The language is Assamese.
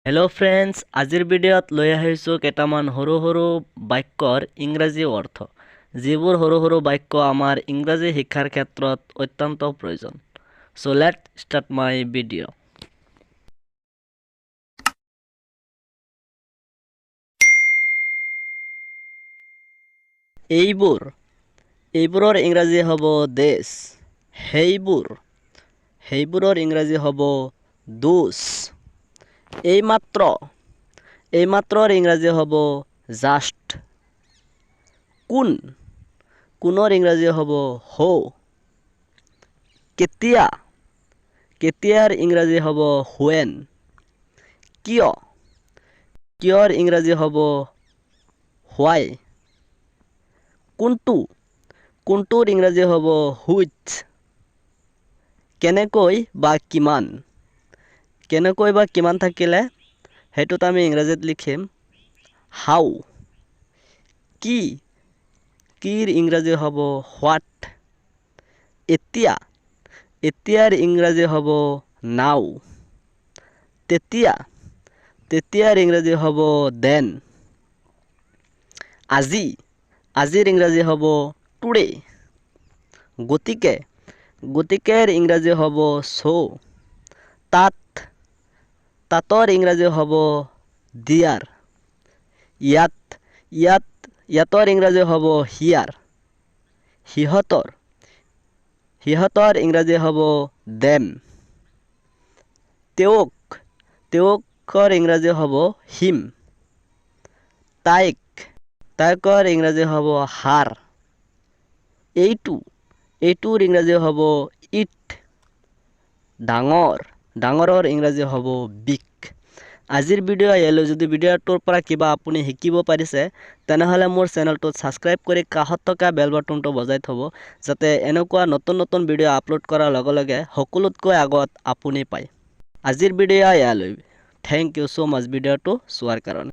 हेलो फ्रेंड्स आजिर भिडिओत লৈ আহিছো কেটামান হৰু হৰু বাক্যৰ ইংৰাজী অৰ্থ যিবোৰ হৰু হৰু বাক্য আমাৰ ইংৰাজী শিক্ষাৰ ক্ষেত্ৰত অত্যন্ত প্ৰয়োজন so let's start my video এইবোৰৰ ইংৰাজী হ'ব this সেইবোৰৰ ইংৰাজী হ'ব those এইমাত্ৰৰ ইংৰাজী হ'ব just কোনৰ ইংৰাজী হ'ব how কেতিয়াৰ ইংৰাজী হ'ব when কিয়ৰ ইংৰাজী হ'ব why কোনটোৰ ইংৰাজী হ'ব which কেনেকৈ বা কিমান থাকিলে হেতুত আমি ইংৰাজীত লিখিম how কিৰ ইংৰাজী হ'ব what এতিয়াৰ ইংৰাজী হ'ব now তেতিয়াৰ ইংৰাজী হ'ব then আজিৰ ইংৰাজী হ'ব today গতিকেৰ ইংৰাজী হ'ব so তাতৰ ইংৰাজী হ'ব there ইয়াতৰ ইংৰাজী হ'ব here সিহঁতৰ ইংৰাজী হ'ব them তেওঁকৰ ইংৰাজী হ'ব him তাইকৰ ইংৰাজী হ'ব her এইটোৰ ইংৰাজী হ'ব it ডাঙৰৰ ইংৰাজী হ'ব big আজিৰ ভিডিও ইয়ালৈ যদি ভিডিওটোৰ পৰা কিবা আপুনি শিকিব পাৰিছে তেনেহলে মোৰ চেনেলটো সাবস্ক্ৰাইব কৰি কাষত থকা বেল বাটনটো বজাই থব যাতে এনেকুৱা নতুন ভিডিও আপলোড কৰাৰ লগে লগে সকলোতকৈ আগত আপুনি পায় আজিৰ ভিডিও ইয়ালৈ থ্যাংক ইউ সো মাচ ভিডিওটো চোৱাৰ কাৰণে